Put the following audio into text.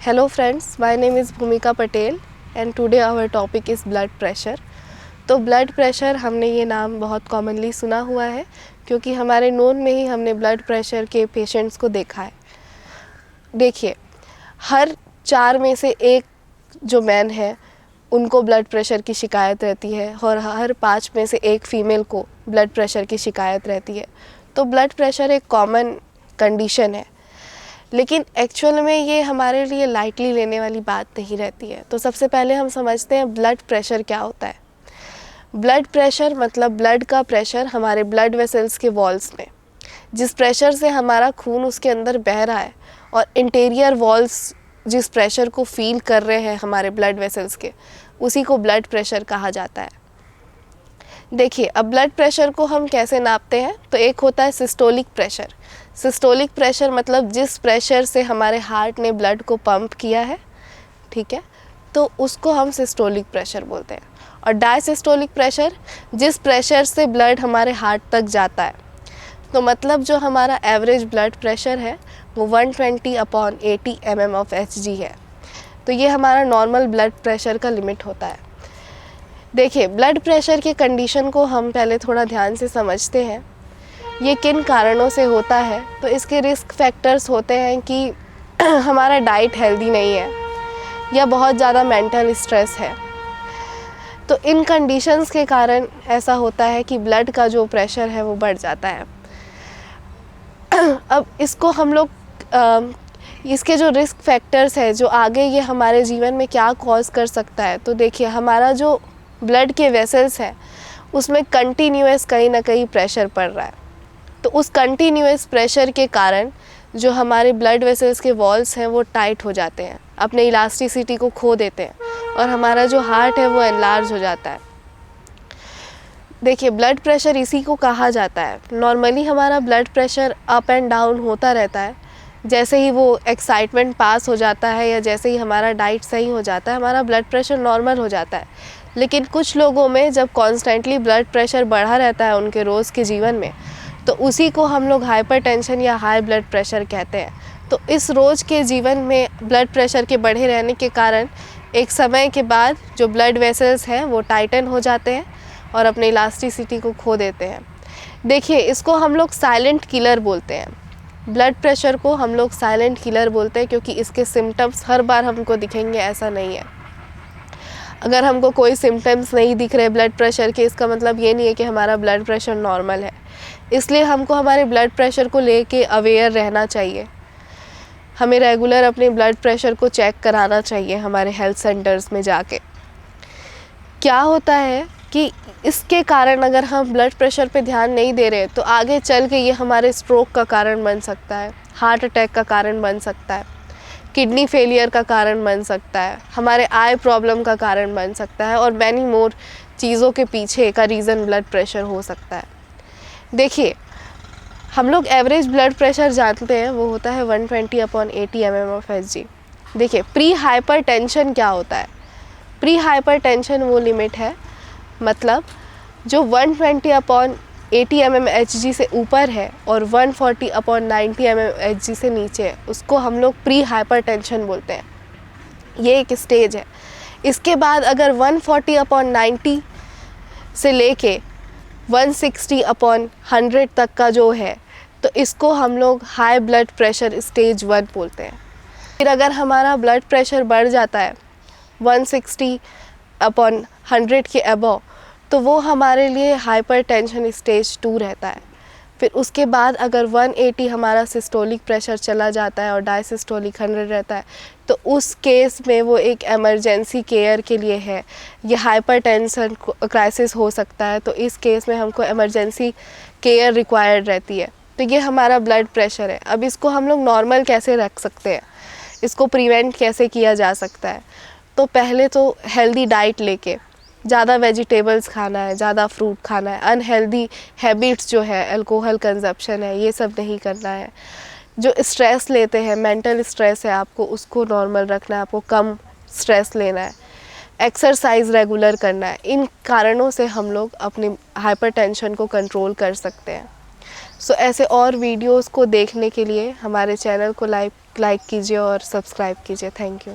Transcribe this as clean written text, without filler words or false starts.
Hello friends, my name is Bhumika Patel and today our topic is blood pressure। तो blood pressure हमने ये नाम बहुत commonly सुना हुआ है क्योंकि हमारे नोन में ही हमने ब्लड प्रेशर के पेशेंट्स को देखा है। देखिए, हर 4 में से एक जो मैन है उनको ब्लड प्रेशर की शिकायत रहती है और हर 5 में से एक फ़ीमेल को ब्लड प्रेशर की शिकायत रहती है। तो ब्लड प्रेशर एक कॉमन कंडीशन है, लेकिन एक्चुअल में ये हमारे लिए लाइटली लेने वाली बात नहीं रहती है। तो सबसे पहले हम समझते हैं ब्लड प्रेशर क्या होता है। ब्लड प्रेशर मतलब ब्लड का प्रेशर हमारे ब्लड वेसल्स के वॉल्स में, जिस प्रेशर से हमारा खून उसके अंदर बह रहा है और इंटीरियर वॉल्स जिस प्रेशर को फील कर रहे हैं हमारे ब्लड वेसल्स के, उसी को ब्लड प्रेशर कहा जाता है। देखिए, अब ब्लड प्रेशर को हम कैसे नापते हैं, तो एक होता है सिस्टोलिक प्रेशर। सिस्टोलिक प्रेशर मतलब जिस प्रेशर से हमारे हार्ट ने ब्लड को पंप किया है, ठीक है, तो उसको हम सिस्टोलिक प्रेशर बोलते हैं। और डायसिस्टोलिक प्रेशर जिस प्रेशर से ब्लड हमारे हार्ट तक जाता है। तो मतलब जो हमारा एवरेज ब्लड प्रेशर है वो 120/80 mm/Hg है। तो ये हमारा नॉर्मल ब्लड प्रेशर का लिमिट होता है। देखिए, ब्लड प्रेशर के कंडीशन को हम पहले थोड़ा ध्यान से समझते हैं। ये किन कारणों से होता है, तो इसके रिस्क फैक्टर्स होते हैं कि हमारा डाइट हेल्दी नहीं है या बहुत ज़्यादा मेंटल स्ट्रेस है। तो इन कंडीशंस के कारण ऐसा होता है कि ब्लड का जो प्रेशर है वो बढ़ जाता है। अब इसको हम लोग इसके जो रिस्क फैक्टर्स है जो आगे ये हमारे जीवन में क्या कॉज कर सकता है, तो देखिए, हमारा जो ब्लड के वेसल्स हैं उसमें कंटिन्यूअस कहीं ना कहीं प्रेशर पड़ रहा है। तो उस कंटिन्यूअस प्रेशर के कारण जो हमारे ब्लड वेसल्स के वॉल्स हैं वो टाइट हो जाते हैं, अपने इलास्टिसिटी को खो देते हैं और हमारा जो हार्ट है वो एनलार्ज हो जाता है। देखिए, ब्लड प्रेशर इसी को कहा जाता है। नॉर्मली हमारा blood pressure up and down होता रहता है। जैसे ही वो एक्साइटमेंट पास हो जाता है या जैसे ही हमारा डाइट सही हो जाता है, हमारा ब्लड प्रेशर नॉर्मल हो जाता है। लेकिन कुछ लोगों में जब कॉन्स्टेंटली ब्लड प्रेशर बढ़ा रहता है उनके रोज़ के जीवन में, तो उसी को हम लोग हाइपरटेंशन या हाई ब्लड प्रेशर कहते हैं। तो इस रोज़ के जीवन में ब्लड प्रेशर के बढ़े रहने के कारण एक समय के बाद जो ब्लड वेसल्स हैं वो टाइटन हो जाते हैं और अपने इलास्टिसिटी को खो देते हैं। देखिए, इसको हम लोग साइलेंट किलर बोलते हैं। ब्लड प्रेशर को हम लोग साइलेंट किलर बोलते हैं क्योंकि इसके सिम्टम्स हर बार हमको दिखेंगे ऐसा नहीं है। अगर हमको कोई सिम्टम्स नहीं दिख रहे ब्लड प्रेशर के, इसका मतलब ये नहीं है कि हमारा ब्लड प्रेशर नॉर्मल है। इसलिए हमको हमारे ब्लड प्रेशर को लेके अवेयर रहना चाहिए। हमें रेगुलर अपने ब्लड प्रेशर को चेक कराना चाहिए हमारे हेल्थ सेंटर्स में जाके। क्या होता है कि इसके कारण अगर हम ब्लड प्रेशर पे ध्यान नहीं दे रहे तो आगे चल के ये हमारे स्ट्रोक का कारण बन सकता है, हार्ट अटैक का कारण बन सकता है, किडनी फेलियर का कारण बन सकता है, हमारे आई प्रॉब्लम का कारण बन सकता है और मैनी मोर चीज़ों के पीछे का रीज़न ब्लड प्रेशर हो सकता है। देखिए, हम लोग एवरेज ब्लड प्रेशर जानते हैं, वो होता है 120/80 mm/Hg। देखिए, प्री हाइपरटेंशन क्या होता है? प्री हाइपरटेंशन वो लिमिट है, मतलब जो 120/80 mm/Hg से ऊपर है और 140/90 mm/Hg से नीचे है, उसको हम लोग प्री हाइपरटेंशन बोलते हैं। ये एक स्टेज है। इसके बाद अगर 140/90 से लेके 160/100 तक का जो है, तो इसको हम लोग हाई ब्लड प्रेशर स्टेज 1 बोलते हैं। फिर अगर हमारा ब्लड प्रेशर बढ़ जाता है 160/100 के अबव, तो वो हमारे लिए हाइपरटेंशन स्टेज 2 रहता है। फिर उसके बाद अगर 180 हमारा सिस्टोलिक प्रेशर चला जाता है और डायसिस्टोलिक 100 रहता है, तो उस केस में वो एक इमरजेंसी केयर के लिए है। ये हाइपरटेंशन क्राइसिस हो सकता है, तो इस केस में हमको इमरजेंसी केयर रिक्वायर्ड रहती है। तो ये हमारा ब्लड प्रेशर है। अब इसको हम लोग नॉर्मल कैसे रख सकते हैं, इसको प्रिवेंट कैसे किया जा सकता है? तो पहले तो हेल्दी डाइट लेके, ज़्यादा वेजिटेबल्स खाना है, ज़्यादा फ्रूट खाना है, अनहेल्दी हैबिट्स जो है, अल्कोहल कंजप्शन है, ये सब नहीं करना है। जो स्ट्रेस लेते हैं, मेंटल स्ट्रेस है, आपको उसको नॉर्मल रखना है, आपको कम स्ट्रेस लेना है, एक्सरसाइज रेगुलर करना है। इन कारणों से हम लोग अपनी हाइपरटेंशन को कंट्रोल कर सकते हैं। सो ऐसे और वीडियोस को देखने के लिए हमारे चैनल को लाइक कीजिए और सब्सक्राइब कीजिए। Thank you.